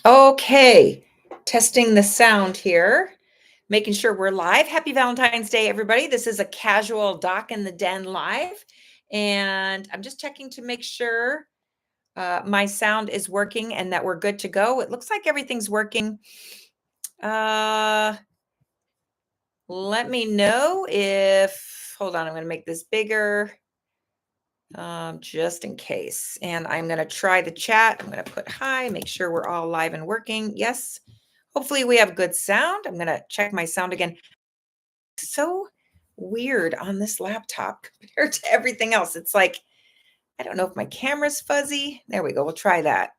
Okay, testing the sound here, making sure we're live. Happy Valentine's Day, everybody. This is a casual Doc in the Den live, and I'm just checking to make sure my sound is working and that we're good to go. It looks like everything's working. Uh, Let me know hold on, I'm going to make this bigger just in case. And I'm going to try the chat. I'm going to put hi, make sure we're all live and working. Yes. Hopefully we have good sound. I'm going to check my sound again. So weird on this laptop compared to everything else. It's like, I don't know if my camera's fuzzy. There we go. We'll try that.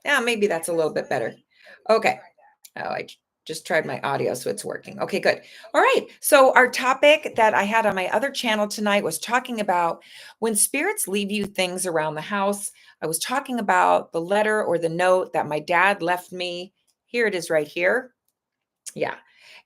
Yeah, maybe that's a little bit better. Okay. Oh, I just tried my audio, so it's working. Okay, good. All right. So, our topic that I had on my other channel tonight was talking about when spirits leave you things around the house. I was talking about the letter or the note that my dad left me. Here it is right here. Yeah.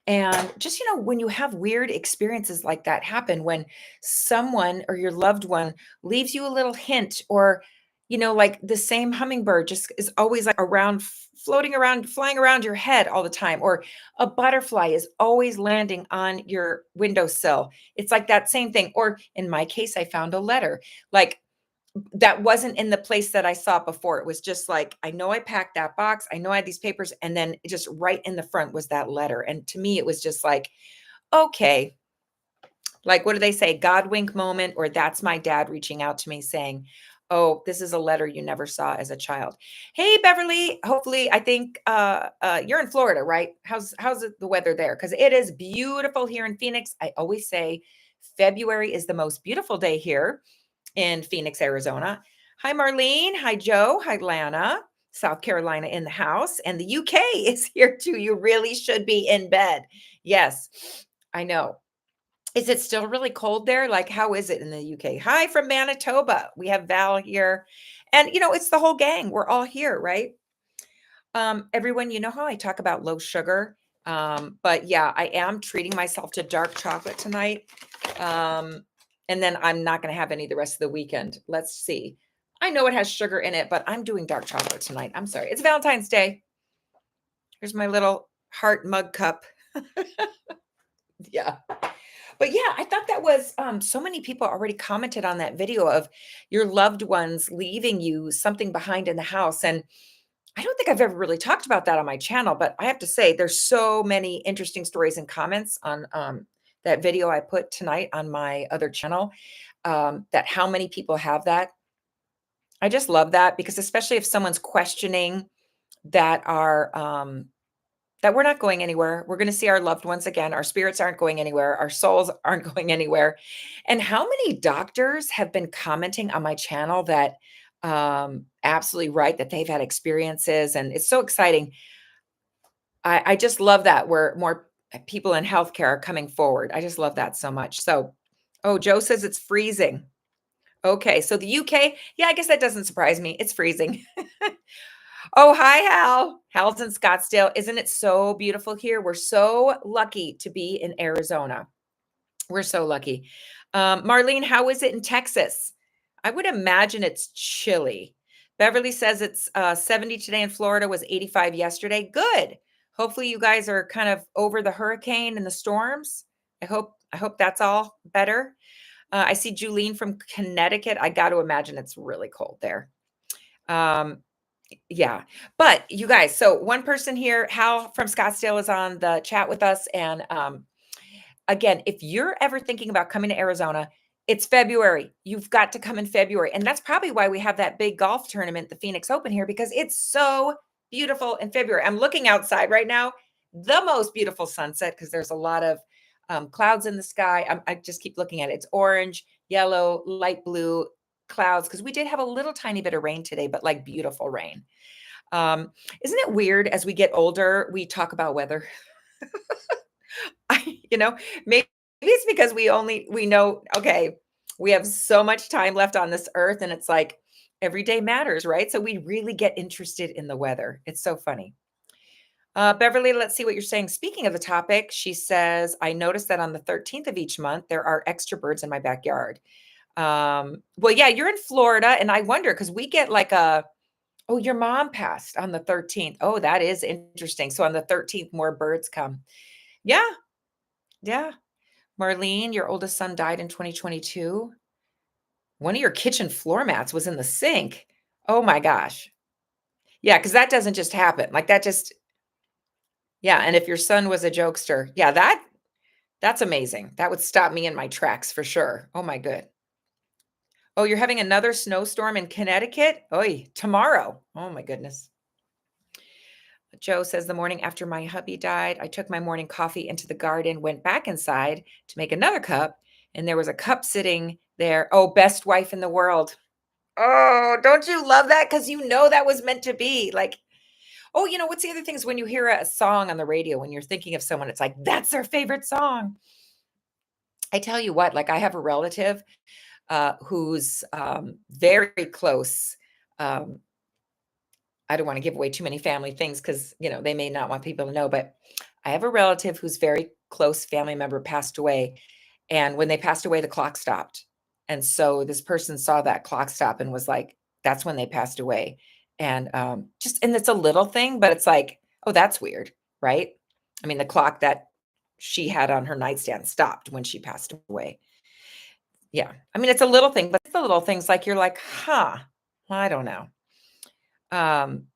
And just, when you have weird experiences like that happen, when someone or your loved one leaves you a little hint, or, like the same hummingbird just is always like around, floating around, flying around your head all the time, or a butterfly is always landing on your windowsill. It's like that same thing. Or in my case, I found a letter. Like, that wasn't in the place that I saw it before. It was just like, I know I packed that box. I know I had these papers. And then just right in the front was that letter. And to me, it was just like, okay, like, what do they say? God wink moment, or that's my dad reaching out to me saying, oh, this is a letter you never saw as a child. Hey, Beverly. Hopefully, I think you're in Florida, right? How's the weather there? Because it is beautiful here in Phoenix. I always say February is the most beautiful day here in Phoenix, Arizona. Hi, Marlene. Hi, Joe. Hi, Lana. South Carolina in the house. And the UK is here too. You really should be in bed. Yes, I know. Is it still really cold there? Like, how is it in the UK? Hi from Manitoba. We have Val here. And, it's the whole gang. We're all here, right? Everyone, you know how I talk about low sugar? But yeah, I am treating myself to dark chocolate tonight. Um, and then I'm not going to have any the rest of the weekend. Let's see. I know it has sugar in it, but I'm doing dark chocolate tonight. I'm sorry. It's Valentine's Day. Here's my little heart mug cup. Yeah. But yeah, I thought that was so many people already commented on that video of your loved ones leaving you something behind in the house. And I don't think I've ever really talked about that on my channel, but I have to say there's so many interesting stories and comments on that video I put tonight on my other channel, that how many people have that. I just love that, because especially if someone's questioning that we're not going anywhere. We're going to see our loved ones again. Our spirits aren't going anywhere. Our souls aren't going anywhere. And how many doctors have been commenting on my channel that absolutely right, that they've had experiences, and it's so exciting. I just love that where more people in healthcare are coming forward. I just love that so much. So, oh, Joe says it's freezing. Okay, so the UK, yeah, I guess that doesn't surprise me. It's freezing. Oh, hi, Hal. Hal's in Scottsdale. Isn't it so beautiful here? We're so lucky to be in Arizona. We're so lucky. Marlene, how is it in Texas? I would imagine it's chilly. Beverly says it's 70 today in Florida, was 85 yesterday. Good. Hopefully you guys are kind of over the hurricane and the storms. I hope that's all better. I see Julene from Connecticut. I got to imagine it's really cold there. Yeah. But you guys, so one person here, Hal from Scottsdale, is on the chat with us. And again, if you're ever thinking about coming to Arizona, it's February. You've got to come in February. And that's probably why we have that big golf tournament, the Phoenix Open here, because it's so beautiful in February. I'm looking outside right now, the most beautiful sunset, because there's a lot of clouds in the sky. I just keep looking at it. It's orange, yellow, light blue clouds, because we did have a little tiny bit of rain today, but like beautiful rain. Um, isn't it weird as we get older, we talk about weather? I, maybe it's because we know, okay, we have so much time left on this earth, and it's like every day matters, right? So we really get interested in the weather. It's so funny. Beverly, let's see what you're saying. Speaking of the topic, she says, I noticed that on the 13th of each month, there are extra birds in my backyard. Well, yeah, you're in Florida, and I wonder, because we get like Oh, your mom passed on the 13th. Oh, that is interesting. So on the 13th, more birds come. Yeah, yeah. Marlene, your oldest son died in 2022. One of your kitchen floor mats was in the sink. Oh my gosh. Yeah, because that doesn't just happen. Like that just yeah, and if your son was a jokester, yeah, that's amazing. That would stop me in my tracks for sure. Oh my good. Oh, you're having another snowstorm in Connecticut? Oy, tomorrow. Oh my goodness. Joe says the morning after my hubby died, I took my morning coffee into the garden, went back inside to make another cup, and there was a cup sitting there. Oh, best wife in the world. Oh, don't you love that? Because you know that was meant to be. Like, oh, what's the other thing is when you hear a song on the radio, when you're thinking of someone, it's like, that's their favorite song. I tell you what, like I have a relative who's very close. Um, I don't want to give away too many family things because, they may not want people to know, but I have a relative whose very close family member passed away. And when they passed away, the clock stopped. And so this person saw that clock stop and was like, that's when they passed away. And and it's a little thing, but it's like, oh, that's weird, right? I mean, the clock that she had on her nightstand stopped when she passed away. Yeah. I mean, it's a little thing, but it's the little things like you're like, huh, I don't know. Um,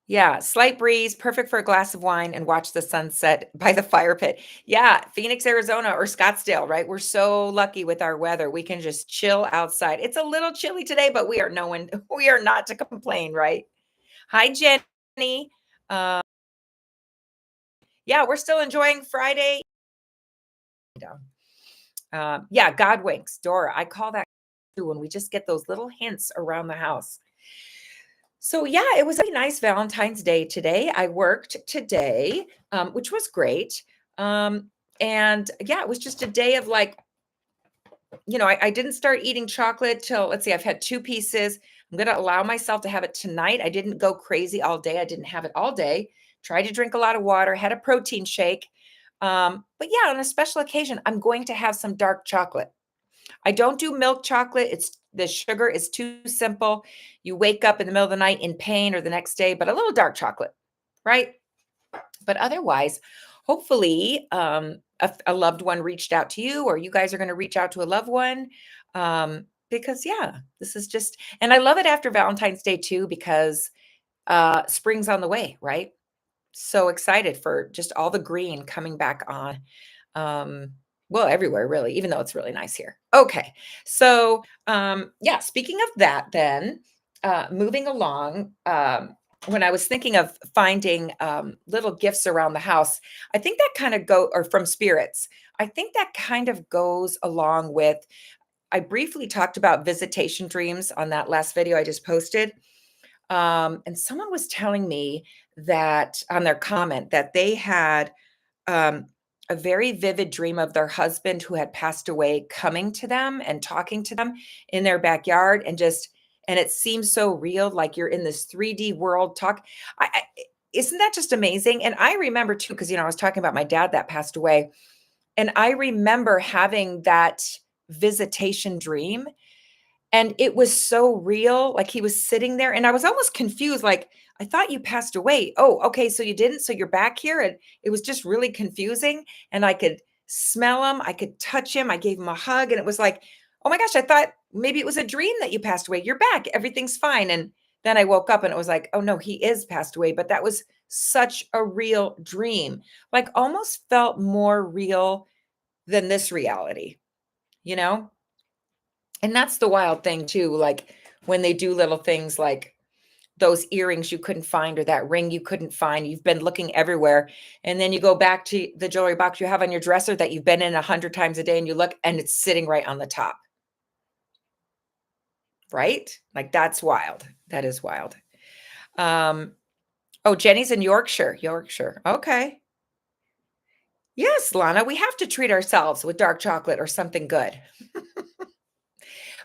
Yeah, slight breeze, perfect for a glass of wine and watch the sunset by the fire pit. Yeah, Phoenix, Arizona or Scottsdale, right? We're so lucky with our weather. We can just chill outside. It's a little chilly today, but we are no one we are not to complain, right? Hi, Jenny. Uh, yeah, we're still enjoying Friday. Yeah, God winks, Dora. I call that too when we just get those little hints around the house. So yeah, it was a nice Valentine's Day today. I worked today, which was great. Um, and yeah, it was just a day of like, I didn't start eating chocolate till let's see, I've had two pieces. I'm gonna allow myself to have it tonight. I didn't go crazy all day. I didn't have it all day. Tried to drink a lot of water, had a protein shake. But yeah, on a special occasion, I'm going to have some dark chocolate. I don't do milk chocolate. It's the sugar is too simple. You wake up in the middle of the night in pain or the next day, but a little dark chocolate, right? But otherwise, hopefully, a loved one reached out to you, or you guys are going to reach out to a loved one. Because, yeah, this is just, and I love it after Valentine's Day too, because spring's on the way, right? So excited for just all the green coming back on. Um, well, everywhere really, even though it's really nice here. Okay. So, yeah, speaking of that then, moving along, when I was thinking of finding little gifts around the house, I think that kind of go or from spirits. I think that kind of goes along with I briefly talked about visitation dreams on that last video I just posted. And someone was telling me that on their comment that they had um, a very vivid dream of their husband who had passed away coming to them and talking to them in their backyard and it seems so real, like you're in this 3D world talk. Isn't that just amazing? And I remember too, because I was talking about my dad that passed away, and I remember having that visitation dream and it was so real, like, he was sitting there, and I was almost confused, like, "I thought you passed away. Oh, okay, so you didn't? So you're back here?" And it was just really confusing, and I could smell him, I could touch him, I gave him a hug, and it was like, "Oh my gosh, I thought maybe it was a dream that you passed away. You're back, everything's fine." And then I woke up and it was like, "Oh, no, he is passed away," but that was such a real dream, like, almost felt more real than this reality, you know? And that's the wild thing too, like, when they do little things like those earrings you couldn't find or that ring you couldn't find, you've been looking everywhere, and then you go back to the jewelry box you have on your dresser that you've been in 100 times a day, and you look, and it's sitting right on the top, right? Like, that's wild. That is wild. Um, oh, Jenny's in Yorkshire. Yorkshire. Okay. Yes, Lana, we have to treat ourselves with dark chocolate or something good.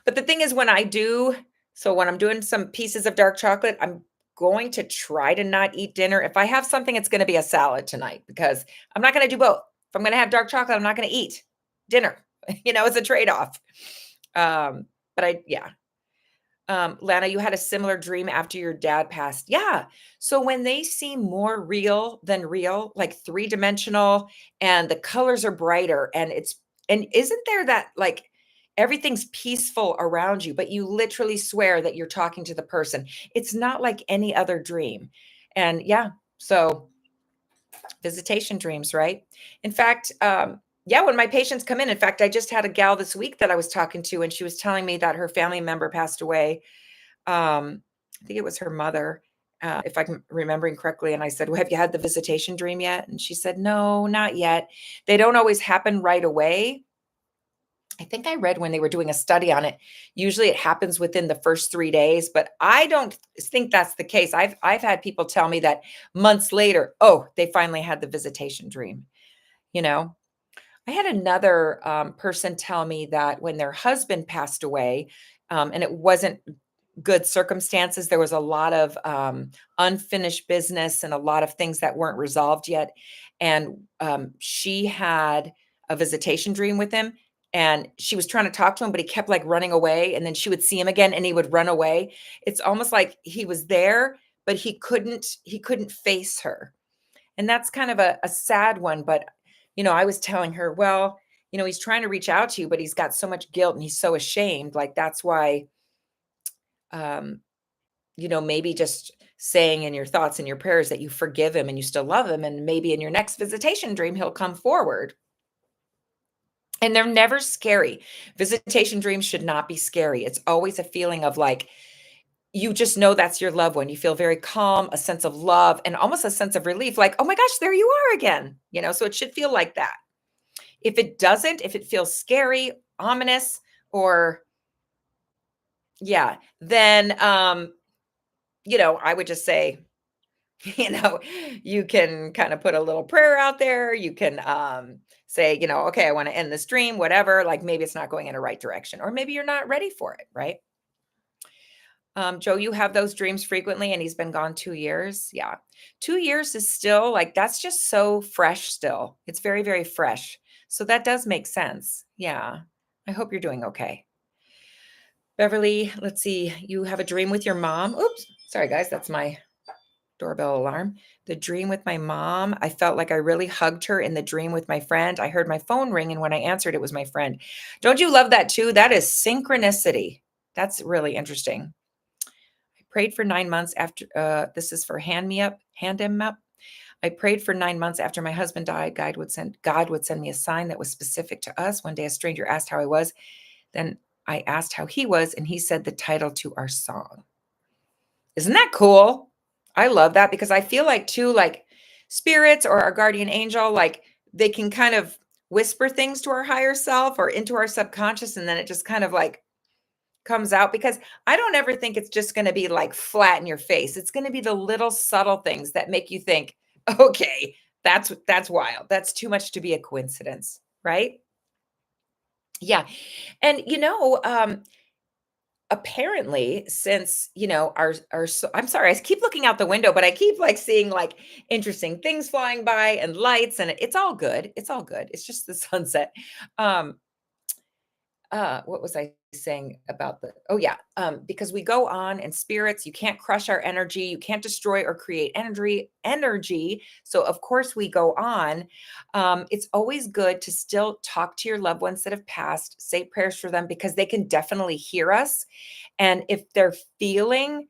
But the thing is when I'm doing some pieces of dark chocolate, I'm going to try to not eat dinner. If I have something, it's gonna be a salad tonight because I'm not gonna do both. If I'm gonna have dark chocolate, I'm not gonna eat dinner. It's a trade-off. But I yeah. Lana, you had a similar dream after your dad passed. Yeah. So when they seem more real than real, like three-dimensional and the colors are brighter and isn't there that like everything's peaceful around you, but you literally swear that you're talking to the person. It's not like any other dream. And yeah, so visitation dreams, right? In fact, yeah, when my patients come in fact, I just had a gal this week that I was talking to, and she was telling me that her family member passed away. I think it was her mother, if I'm remembering correctly. And I said, well, have you had the visitation dream yet? And she said, no, not yet. They don't always happen right away. I think I read when they were doing a study on it. Usually it happens within the first 3 days, but I don't think that's the case. I've had people tell me that months later, oh, they finally had the visitation dream, you know? I had another person tell me that when their husband passed away, and it wasn't good circumstances, there was a lot of unfinished business and a lot of things that weren't resolved yet. And she had a visitation dream with him. And she was trying to talk to him, but he kept like running away. And then she would see him again and he would run away. It's almost like he was there, but he couldn't face her. And that's kind of a sad one. But, I was telling her, well, he's trying to reach out to you, but he's got so much guilt and he's so ashamed. Like, that's why, um, maybe just saying in your thoughts and your prayers that you forgive him and you still love him. And maybe in your next visitation dream, he'll come forward. And they're never scary. Visitation dreams should not be scary. It's always a feeling of like, you just know that's your loved one. You feel very calm, a sense of love, and almost a sense of relief, like, oh my gosh, there you are again. So it should feel like that. If it doesn't, if it feels scary, ominous, or yeah, then I would just say, you know, you can kind of put a little prayer out there. You can say, okay, I want to end this dream, whatever. Like maybe it's not going in the right direction, or maybe you're not ready for it, right? Joe, you have those dreams frequently, and he's been gone 2 years. Yeah. 2 years is still like, that's just so fresh still. It's very, very fresh. So that does make sense. Yeah. I hope you're doing okay. Beverly, let's see. You have a dream with your mom. Oops. Sorry, guys. That's my doorbell alarm. The dream with my mom. I felt like I really hugged her in the dream with my friend. I heard my phone ring, and when I answered, it was my friend. Don't you love that too? That is synchronicity. That's really interesting. Prayed for 9 months after, this is for hand him up. I prayed for 9 months after my husband died. God would send me a sign that was specific to us. One day a stranger asked how I was. Then I asked how he was, and he said the title to our song. Isn't that cool? I love that because I feel like too, like spirits or our guardian angel, like they can kind of whisper things to our higher self or into our subconscious, and then it just kind of like comes out, because I don't ever think it's just going to be like flat in your face. It's going to be the little subtle things that make you think, okay, that's wild. That's too much to be a coincidence, right? Yeah. And apparently since, I'm sorry, I keep looking out the window, but I keep like seeing like interesting things flying by and lights, and it's all good. It's all good. It's just the sunset. Um what was I saying about oh yeah, because we go on in spirits, you can't crush our energy, you can't destroy or create energy. So of course we go on. It's always good to still talk to your loved ones that have passed, say prayers for them, because they can definitely hear us. And if they're feeling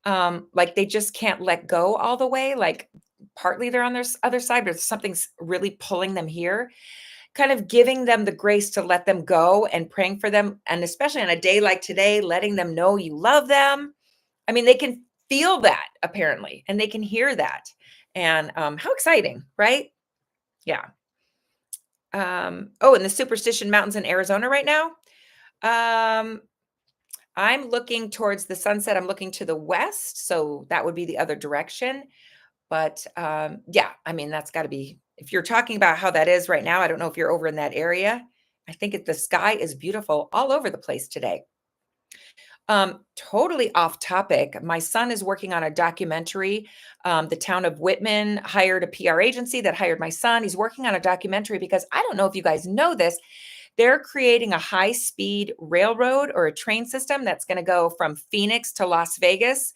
like they just can't let go all the way, like partly they're on their other side, but something's really pulling them here, kind of giving them the grace to let them go and praying for them. And especially on a day like today, letting them know you love them. I mean, they can feel that apparently, and they can hear that. And how exciting, right? Yeah. Oh, in the Superstition Mountains in Arizona right now. Um, I'm looking towards the sunset. I'm looking to the west. So that would be the other direction. But yeah, I mean, that's got to be, if you're talking about how that is right now, I don't know if you're over in that area. I think the sky is beautiful all over the place today. Totally off topic. My son is working on a documentary. The town of Whitman hired a PR agency that hired my son. He's working on a documentary because I don't know if you guys know this. They're creating a high-speed railroad or a train system that's gonna go from Phoenix to Las Vegas.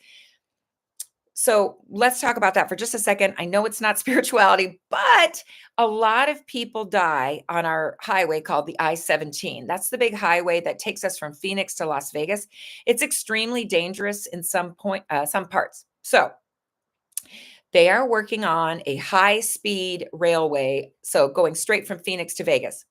So let's talk about that for just a second. I know it's not spirituality, but a lot of people die on our highway called the I-17. That's the big highway that takes us from Phoenix to Las Vegas. It's extremely dangerous in some parts. So they are working on a high-speed railway, so going straight from Phoenix to Vegas.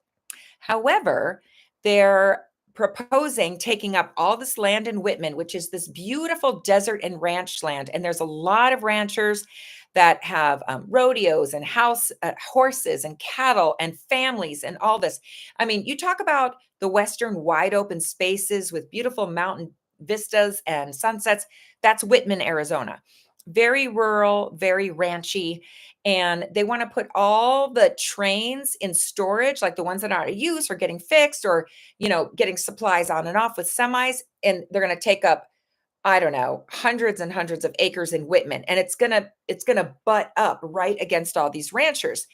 However, they're proposing taking up all this land in Whitman, which is this beautiful desert and ranch land. And there's a lot of ranchers that have rodeos and horses and cattle and families and all this. I mean, you talk about the Western wide open spaces with beautiful mountain vistas and sunsets. That's Whitman, Arizona. Very rural, very ranchy, and they want to put all the trains in storage, like the ones that are out of use or getting fixed, or getting supplies on and off with semis, and they're going to take up, I don't know, hundreds and hundreds of acres in Whitman, and it's gonna butt up right against all these ranchers.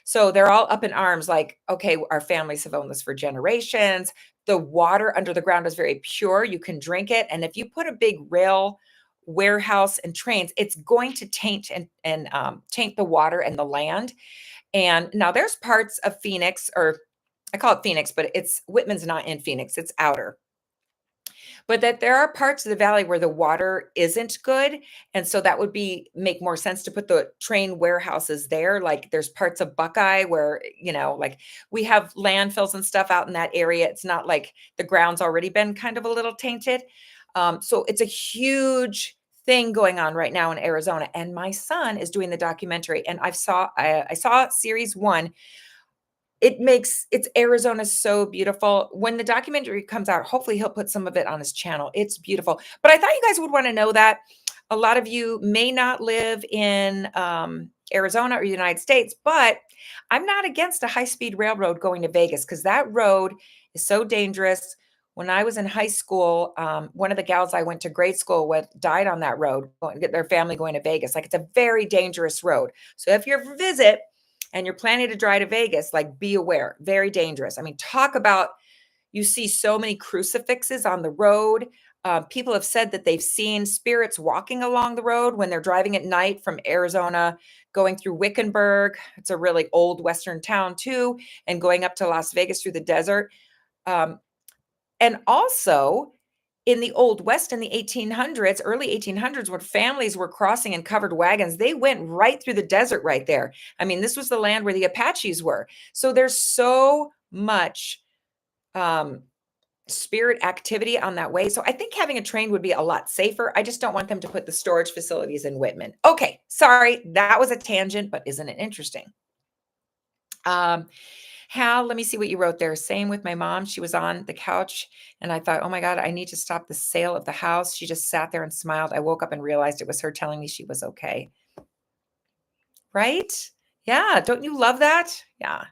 So they're all up in arms, like, okay, our families have owned this for generations. The water under the ground is very pure. You can drink it. And if you put a big rail warehouse and trains, it's going to taint and taint the water and the land. And now there's parts of Phoenix, or I call it Phoenix, but it's Whitman's not in Phoenix, it's outer, but that there are parts of the valley where the water isn't good, and so that would be make more sense to put the train warehouses there. Like there's parts of Buckeye where, like we have landfills and stuff out in that area. It's not like the ground's already been kind of a little tainted. So it's a huge thing going on right now in Arizona, and my son is doing the documentary, and I saw series one. It's Arizona so beautiful. When the documentary comes out, hopefully he'll put some of it on his channel. It's beautiful. But I thought you guys would want to know that a lot of you may not live in Arizona or the United States, but I'm not against a high-speed railroad going to Vegas because that road is so dangerous. When I was in high school, one of the gals I went to grade school with died on that road, going get their family going to Vegas. Like it's a very dangerous road. So if you're visit and you're planning to drive to Vegas, like be aware, very dangerous. I mean, talk about, you see so many crucifixes on the road. People have said that they've seen spirits walking along the road when they're driving at night from Arizona, going through Wickenburg. It's a really old Western town too, and going up to Las Vegas through the desert. Um, and also, in the Old West in the 1800s, early 1800s, when families were crossing in covered wagons, they went right through the desert right there. I mean, this was the land where the Apaches were. So there's so much um, spirit activity on that way. So I think having a train would be a lot safer. I just don't want them to put the storage facilities in Whitman. Okay, sorry, that was a tangent, but isn't it interesting? Um, Hal, let me see what you wrote there. Same with my mom. She was on the couch and I thought, oh my God, I need to stop the sale of the house. She just sat there and smiled. I woke up and realized it was her telling me she was okay. Right? Yeah. Don't you love that? Yeah.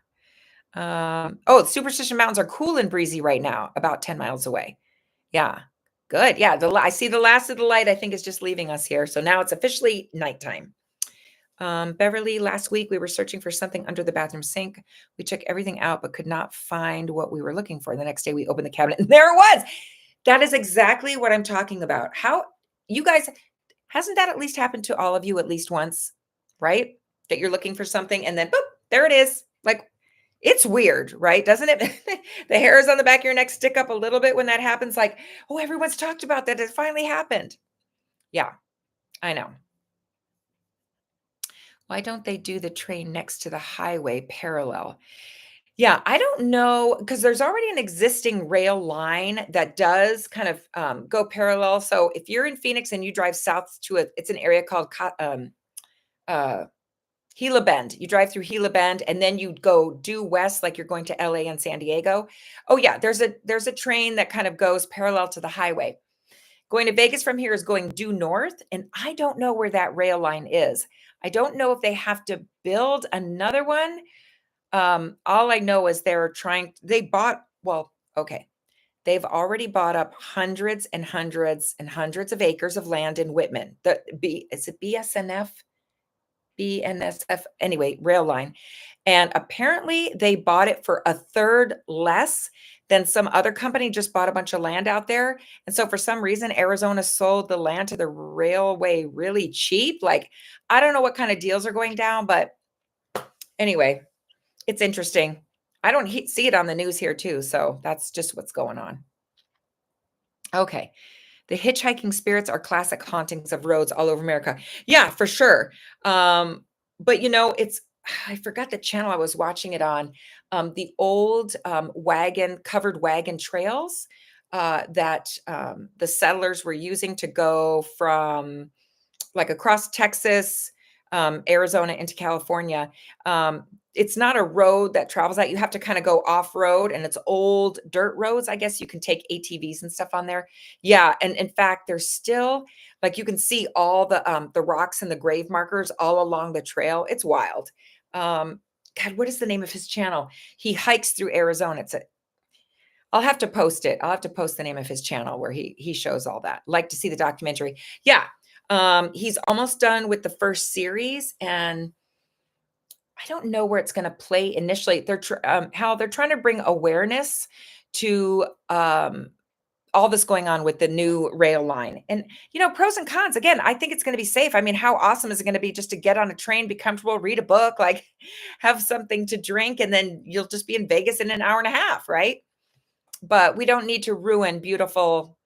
Oh, Superstition Mountains are cool and breezy right now, about 10 miles away. Yeah. Good. Yeah. I see the last of the light, I think, is just leaving us here. So now it's officially nighttime. Beverly, last week we were searching for something under the bathroom sink. We took everything out, but could not find what we were looking for. The next day we opened the cabinet and there it was. That is exactly what I'm talking about. How you guys, hasn't that at least happened to all of you at least once, right? That you're looking for something and then boop, there it is. Like it's weird, right? Doesn't it? The hairs on the back of your neck stick up a little bit when that happens. Like, oh, everyone's talked about that. It finally happened. Yeah, I know. Why don't they do the train next to the highway parallel? Yeah, I don't know because there's already an existing rail line that does kind of go parallel. So if you're in Phoenix and you drive south to it's an area called uh, Gila Bend. You drive through Gila Bend and then you go due west, like you're going to LA and San Diego. Oh yeah, there's a train that kind of goes parallel to the highway. Going to Vegas from here is going due north, and I don't know where that rail line is. I don't know if they have to build another one. All I know is okay. They've already bought up hundreds and hundreds and hundreds of acres of land in Whitman. Is it BSNF? BNSF, anyway, rail line. And apparently they bought it for a third less than some other company just bought a bunch of land out there. And so for some reason, Arizona sold the land to the railway really cheap. Like, I don't know what kind of deals are going down, but anyway, it's interesting. I don't see it on the news here too. So that's just what's going on. Okay. The hitchhiking spirits are classic hauntings of roads all over America. Yeah, for sure. But it's I forgot the channel I was watching it on. The old covered wagon trails that the settlers were using to go from like across Texas, Arizona into California. Um, it's not a road that travels that. You have to kind of go off road, and it's old dirt roads. I guess you can take ATVs and stuff on there. Yeah, and in fact, there's still like you can see all the rocks and the grave markers all along the trail. It's wild. Um, God, what is the name of his channel? He hikes through Arizona. I'll have to post it. I'll have to post the name of his channel where he shows all that. Like to see the documentary. Yeah. He's almost done with the first series, and I don't know where it's going to play initially. How they're trying to bring awareness to all this going on with the new rail line, and pros and cons. Again, I think it's going to be safe. I mean, how awesome is it going to be just to get on a train, be comfortable, read a book, like have something to drink, and then you'll just be in Vegas in an hour and a half, right? But we don't need to ruin beautiful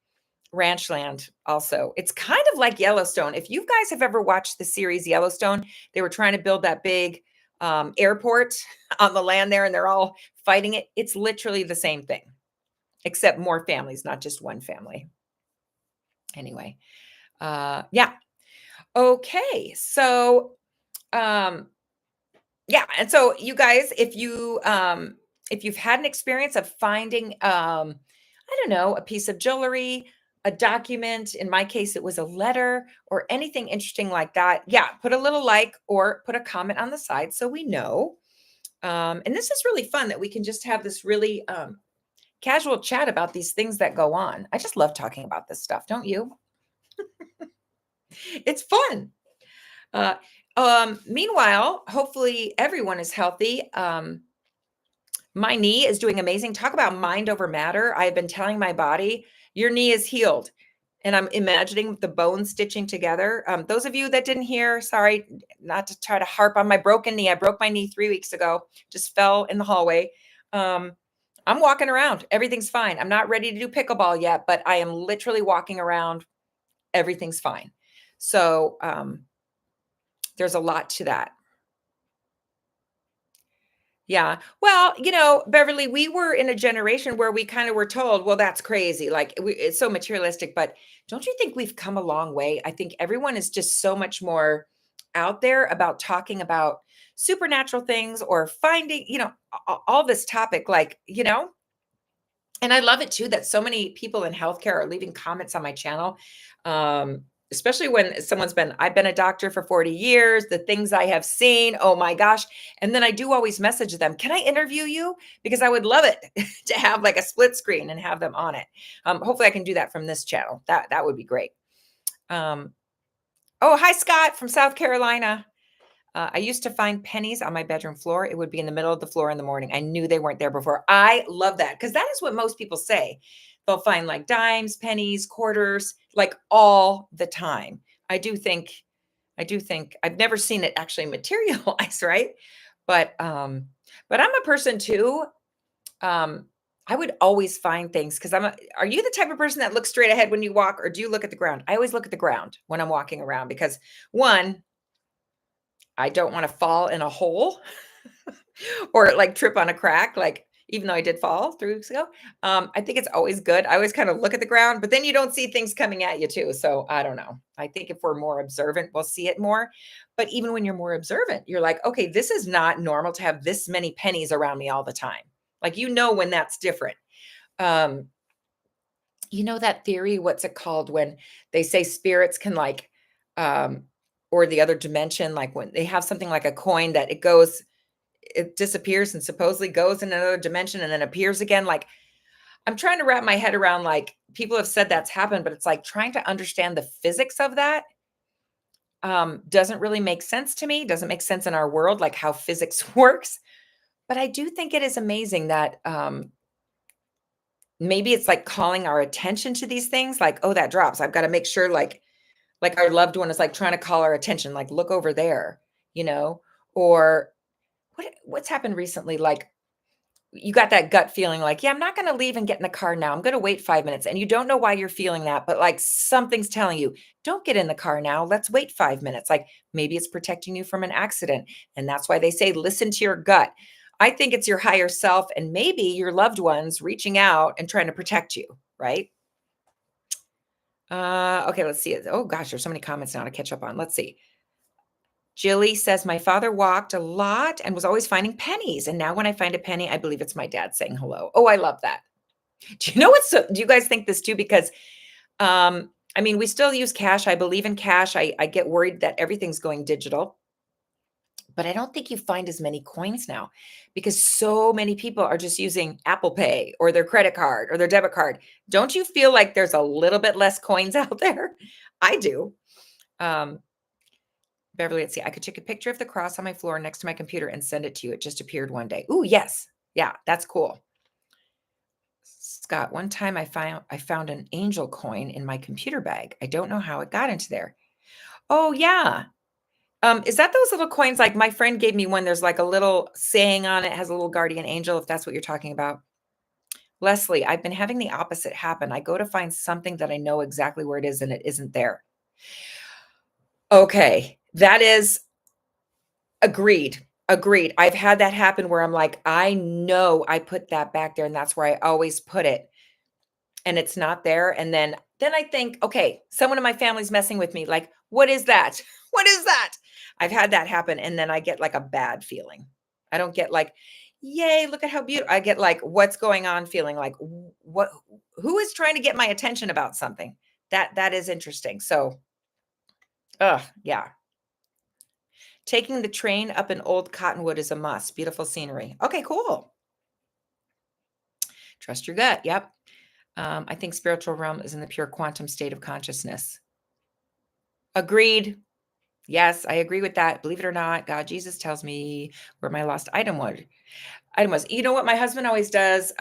ranch land also. It's kind of like Yellowstone. If you guys have ever watched the series Yellowstone, they were trying to build that big airport on the land there, and they're all fighting it. It's literally the same thing, except more families, not just one family. Anyway, yeah. Okay. So, um, yeah, and so you guys, if you've had an experience of finding I don't know, a piece of jewelry, a document, in my case it was a letter or anything interesting like that. Yeah, put a little like or put a comment on the side so we know. And this is really fun that we can just have this really casual chat about these things that go on. I just love talking about this stuff, don't you? It's fun. Uh, Meanwhile, hopefully everyone is healthy. My knee is doing amazing. Talk about mind over matter. I've been telling my body, your knee is healed. And I'm imagining the bones stitching together. Those of you that didn't hear, sorry, not to try to harp on my broken knee. I broke my knee 3 weeks ago, just fell in the hallway. Um, I'm walking around. Everything's fine. I'm not ready to do pickleball yet, but I am literally walking around. Everything's fine. So there's a lot to that. Yeah. Well, Beverly, we were in a generation where we kind of were told, well, that's crazy. Like it's so materialistic. But don't you think we've come a long way? I think everyone is just so much more out there about talking about supernatural things or finding, all this topic, like, and I love it too that so many people in healthcare are leaving comments on my channel. Especially when I've been a doctor for 40 years, the things I have seen, oh my gosh. And then I do always message them, can I interview you? Because I would love it to have like a split screen and have them on it. Hopefully I can do that from this channel. That would be great. Oh, hi, Scott from South Carolina. I used to find pennies on my bedroom floor. It would be in the middle of the floor in the morning. I knew they weren't there before. I love that because that is what most people say. They'll find like dimes, pennies, quarters, like all the time. I do think I've never seen it actually materialize, right? But I'm a person too. Um, I would always find things because are you the type of person that looks straight ahead when you walk, or do you look at the ground? I always look at the ground when I'm walking around because one, I don't want to fall in a hole or like trip on a crack, like even though I did fall 3 weeks ago. I think it's always good. I always kind of look at the ground, but then you don't see things coming at you too. So I don't know. I think if we're more observant, we'll see it more. But even when you're more observant, you're like, okay, this is not normal to have this many pennies around me all the time. Like, when that's different. Um, that theory, what's it called when they say spirits can like, um, or the other dimension, like when they have something like a coin that it disappears and supposedly goes in another dimension and then appears again. Like, I'm trying to wrap my head around, like, people have said that's happened, but it's like trying to understand the physics of that. Doesn't really make sense to me, doesn't make sense in our world, like how physics works. But I do think it is amazing that maybe it's like calling our attention to these things, like, oh, that drops. I've got to make sure, like our loved one is like trying to call our attention, like, look over there, you know, or what's happened recently? Like you got that gut feeling like, yeah, I'm not going to leave and get in the car now. I'm going to wait 5 minutes. And you don't know why you're feeling that, but like something's telling you, don't get in the car now. Let's wait 5 minutes. Like maybe it's protecting you from an accident. And that's why they say, listen to your gut. I think it's your higher self and maybe your loved ones reaching out and trying to protect you, right? Okay, let's see. Oh gosh, there's so many comments now to catch up on. Let's see. Jilly says, my father walked a lot and was always finding pennies. And now when I find a penny, I believe it's my dad saying hello. Oh, I love that. Do you know what's so, do you guys think this too? Because I mean, we still use cash. I believe in cash. I get worried that everything's going digital, but I don't think you find as many coins now because so many people are just using Apple Pay or their credit card or their debit card. Don't you feel like there's a little bit less coins out there? I do. Um, Beverly, let's see. I could take a picture of the cross on my floor next to my computer and send it to you. It just appeared one day. Ooh, yes. Yeah, that's cool. Scott, one time I found an angel coin in my computer bag. I don't know how it got into there. Oh, yeah. Is that those little coins? Like my friend gave me one. There's like a little saying on it, has a little guardian angel, if that's what you're talking about. Leslie, I've been having the opposite happen. I go to find something that I know exactly where it is and it isn't there. Okay. That is agreed. Agreed. I've had that happen where I'm like, I know I put that back there and that's where I always put it. And it's not there. And then I think, okay, someone in my family's messing with me. Like, what is that? What is that? I've had that happen. And then I get like a bad feeling. I don't get like, yay, look at how beautiful. I get like, what's going on feeling like what who is trying to get my attention about something? That is interesting. So yeah. Taking the train up in Old Cottonwood is a must. Beautiful scenery. Okay, cool. Trust your gut. Yep. I think spiritual realm is in the pure quantum state of consciousness. Agreed. Yes, I agree with that. Believe it or not, God, Jesus tells me where my lost item was. You know what my husband always does,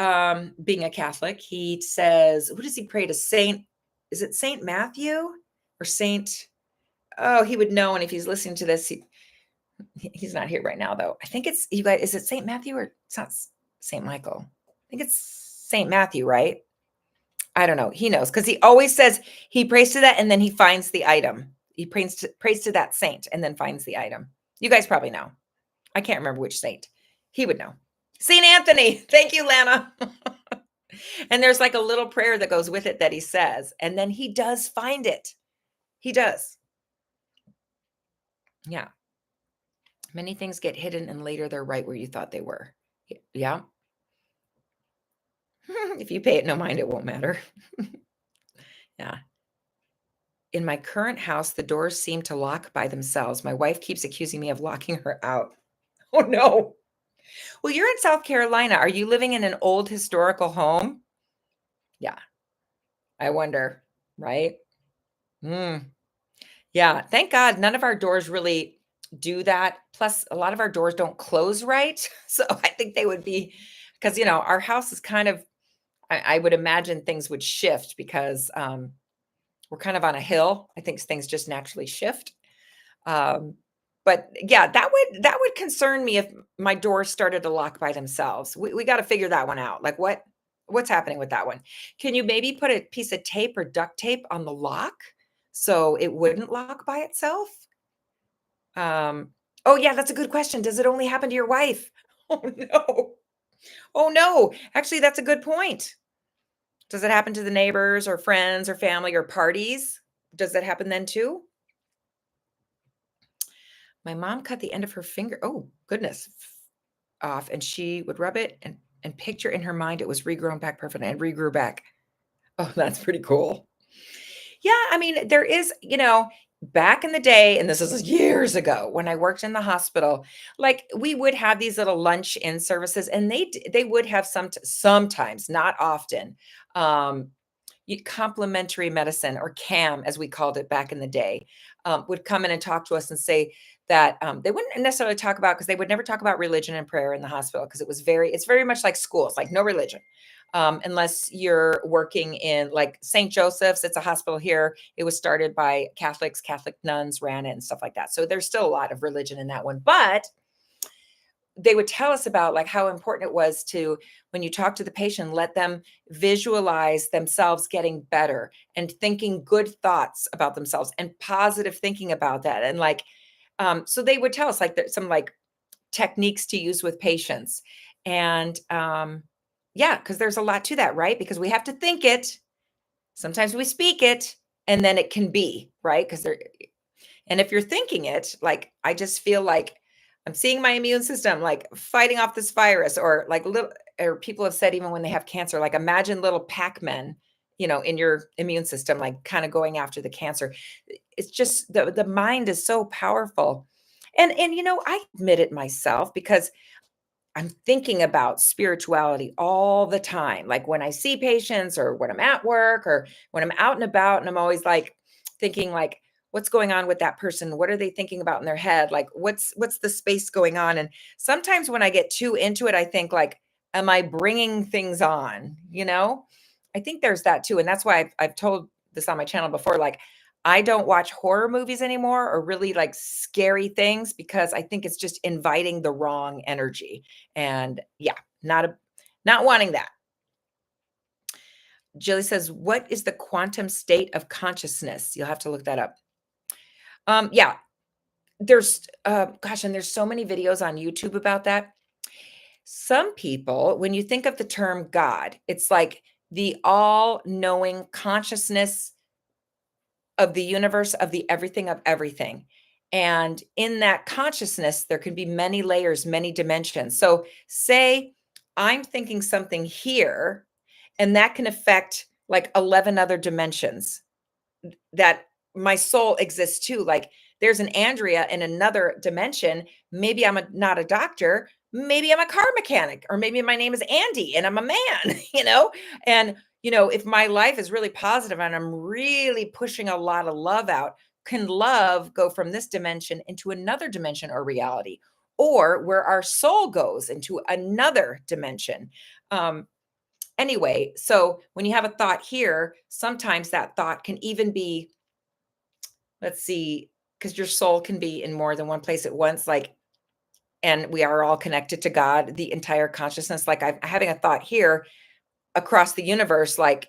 being a Catholic, he says, who does he pray to? Is it Saint Matthew or Saint? Oh, he would know. And if he's listening to this, he's not here right now though. I think it's you guys. Is it Saint Matthew or it's not Saint Michael? I think it's Saint Matthew, right? I don't know. He knows because he always says he prays to that and then he finds the item. He prays to that saint and then finds the item. You guys probably know. I can't remember which saint. He would know. Saint Anthony. Thank you, Lana. And there's like a little prayer that goes with it that he says, and then he does find it. He does. Yeah. Many things get hidden and later they're right where you thought they were. Yeah. If you pay it no mind, it won't matter. Yeah. In my current house, the doors seem to lock by themselves. My wife keeps accusing me of locking her out. Oh, no. Well, you're in South Carolina. Are you living in an old historical home? Yeah, I wonder, right? Mm, yeah, thank God none of our doors really do that. Plus, a lot of our doors don't close right. So I think they would be, because, our house is kind of, I would imagine things would shift because we're kind of on a hill. I think things just naturally shift. Um, but yeah, that would concern me if my doors started to lock by themselves. We got to figure that one out. Like what's happening with that one? Can you maybe put a piece of tape or duct tape on the lock so it wouldn't lock by itself? Oh yeah, that's a good question. Does it only happen to your wife? Oh no. Oh no. Actually, that's a good point. Does it happen to the neighbors or friends or family or parties? Does that happen then too? My mom cut the end of her finger, oh, goodness, off, and she would rub it and picture in her mind it was regrown back perfectly and regrew back. Oh, that's pretty cool. Yeah, I mean, there is, back in the day, and this is years ago when I worked in the hospital, like we would have these little lunch in services, and they would have sometimes, not often, um, complementary medicine, or CAM, as we called it back in the day, would come in and talk to us and say that they wouldn't necessarily talk about, because they would never talk about religion and prayer in the hospital, because it's very much like schools, like no religion. Unless you're working in like St. Joseph's, it's a hospital here. It was started by Catholics, Catholic nuns ran it and stuff like that. So there's still a lot of religion in that one. But they would tell us about like how important it was to, when you talk to the patient, let them visualize themselves getting better and thinking good thoughts about themselves and positive thinking about that. And like, so they would tell us like there's some like techniques to use with patients. And yeah, because there's a lot to that, right? Because we have to think it. Sometimes we speak it, and then it can be, right? Because they're, and if you're thinking it, like, I just feel like I'm seeing my immune system like fighting off this virus, or like little, or people have said even when they have cancer, like imagine little Pac-Men, in your immune system, like kind of going after the cancer. It's just the mind is so powerful. And I admit it myself, because I'm thinking about spirituality all the time. Like when I see patients, or when I'm at work, or when I'm out and about, and I'm always like thinking like, what's going on with that person? What are they thinking about in their head? Like what's the space going on? And sometimes when I get too into it, I think like, am I bringing things on? I think there's that too. And that's why I've told this on my channel before, like, I don't watch horror movies anymore, or really like scary things, because I think it's just inviting the wrong energy. And yeah, not wanting that. Jilly says, what is the quantum state of consciousness? You'll have to look that up. Yeah, there's gosh, and there's so many videos on YouTube about that. Some people, when you think of the term God, it's like the all-knowing consciousness of the universe, of the everything of everything. And in that consciousness, there can be many layers, many dimensions. So, say I'm thinking something here, and that can affect like 11 other dimensions that my soul exists too. Like there's an Andrea in another dimension. Maybe not a doctor. Maybe I'm a car mechanic, or maybe my name is Andy and I'm a man, And, if my life is really positive and I'm really pushing a lot of love out, can love go from this dimension into another dimension or reality, or where our soul goes into another dimension? Anyway, so when you have a thought here, sometimes that thought can even be, let's see, because your soul can be in more than one place at once, like, and we are all connected to God, the entire consciousness. Like I'm having a thought here across the universe, like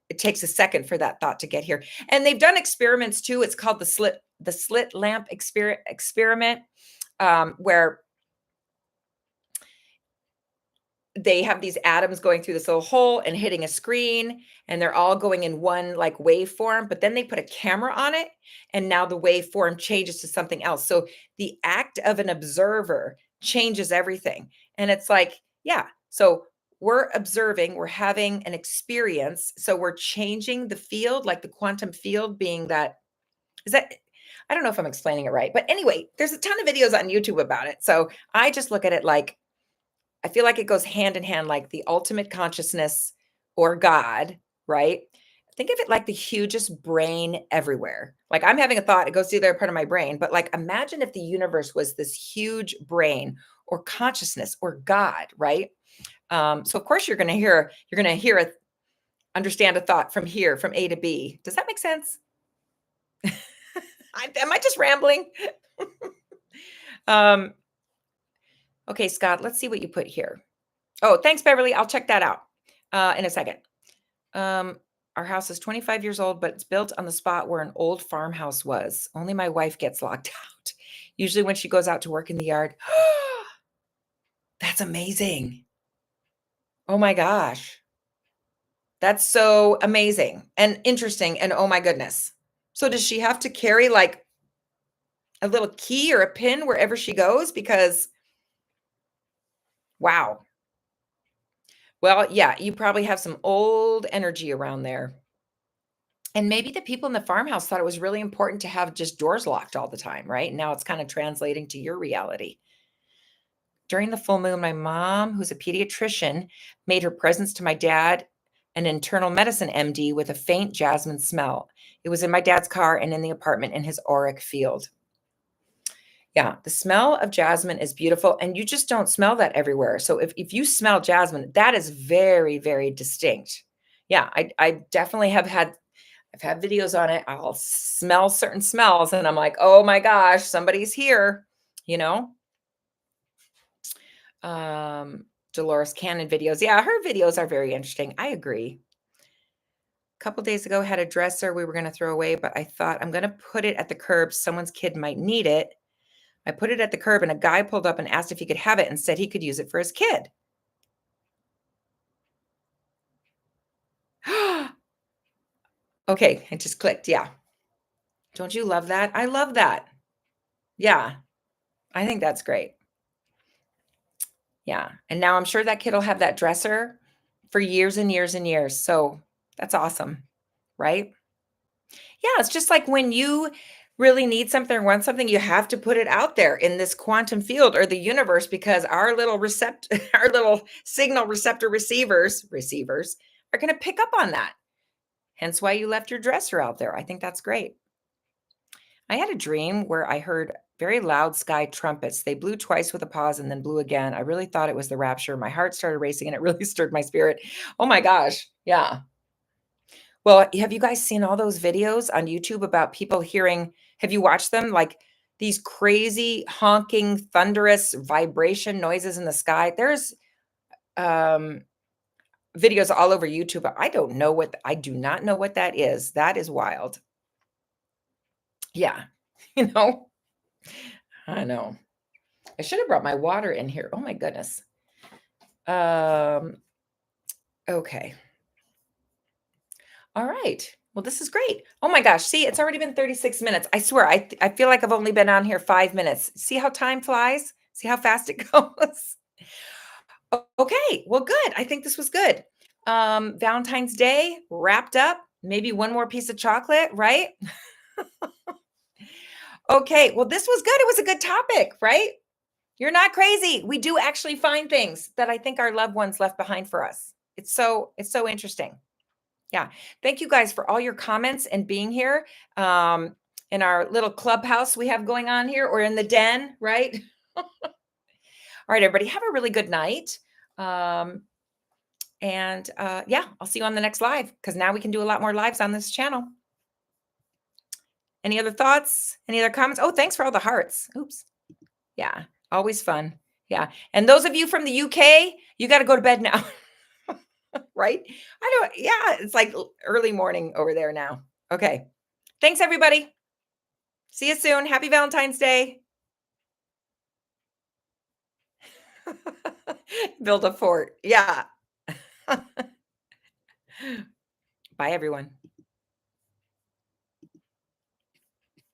it takes a second for that thought to get here. And they've done experiments too. It's called the slit lamp experiment, where they have these atoms going through this little hole and hitting a screen, and they're all going in one like waveform, but then they put a camera on it, and now the waveform changes to something else. So the act of an observer changes everything. And it's like, yeah, so we're observing, we're having an experience, so we're changing the field, like the quantum field being that, is that, I don't know if I'm explaining it right, but anyway, there's a ton of videos on YouTube about it. So I just look at it like, I feel like it goes hand in hand, like the ultimate consciousness, or God, right? Think of it like the hugest brain everywhere. Like I'm having a thought, it goes to the other part of my brain, but like imagine if the universe was this huge brain, or consciousness, or God, right? So of course you're gonna hear it, understand a thought from here, from A to B. Does that make sense? Am I just rambling? um, okay, Scott, let's see what you put here. Oh, thanks, Beverly. I'll check that out in a second. Um, our house is 25 years old, but it's built on the spot where an old farmhouse was. Only my wife gets locked out, usually when she goes out to work in the yard. That's amazing. Oh my gosh. That's so amazing and interesting. And oh my goodness. So does she have to carry like a little key or a pin wherever she goes? Because wow. Well, yeah, you probably have some old energy around there. And maybe the people in the farmhouse thought it was really important to have just doors locked all the time, right? Now it's kind of translating to your reality. During the full moon, my mom, who's a pediatrician, made her presents to my dad an internal medicine MD with a faint jasmine smell. It was in my dad's car and in the apartment in his auric field. Yeah, the smell of jasmine is beautiful, and you just don't smell that everywhere. So if you smell jasmine, that is very, very distinct. Yeah, I definitely I've had videos on it. I'll smell certain smells and I'm like, "Oh my gosh, somebody's here," you know? Dolores Cannon videos. Yeah, her videos are very interesting. I agree. A couple days ago, had a dresser we were going to throw away, but I thought I'm going to put it at the curb. Someone's kid might need it. I put it at the curb and a guy pulled up and asked if he could have it and said he could use it for his kid. Okay, it just clicked. Yeah. Don't you love that? I love that. Yeah, I think that's great. Yeah. And now I'm sure that kid will have that dresser for years and years and years. So that's awesome, right? Yeah, it's just like when you really need something or want something, you have to put it out there in this quantum field or the universe because our little our little signal receptor receivers are going to pick up on that. Hence why you left your dresser out there. I think that's great. I had a dream where I heard very loud sky trumpets. They blew twice with a pause and then blew again. I really thought it was the rapture. My heart started racing and it really stirred my spirit. Oh my gosh. Yeah. Well, have you guys seen all those videos on YouTube about people hearing? Have you watched them? Like these crazy honking, thunderous vibration noises in the sky. There's um, videos all over YouTube. I do not know what that is. That is wild. Yeah. You know, I know. I should have brought my water in here. Oh my goodness. Um, okay. All right. Well, this is great. Oh my gosh. See, it's already been 36 minutes. I swear, I feel like I've only been on here 5 minutes. See how time flies? See how fast it goes? Okay. Well, good. I think this was good. Valentine's Day wrapped up. Maybe one more piece of chocolate, right? Okay. Well, this was good. It was a good topic, right? You're not crazy. We do actually find things that I think our loved ones left behind for us. It's so interesting. Yeah. Thank you guys for all your comments and being here in our little clubhouse we have going on here or in the den, right? All right, everybody, have a really good night. Um, and yeah, I'll see you on the next live because now we can do a lot more lives on this channel. Any other thoughts? Any other comments? Oh, thanks for all the hearts. Oops. Yeah, always fun. Yeah. And those of you from the UK, you got to go to bed now. Right? I don't, yeah, it's like early morning over there now. Okay. Thanks, everybody. See you soon. Happy Valentine's Day. Build a fort. Yeah. Bye, everyone.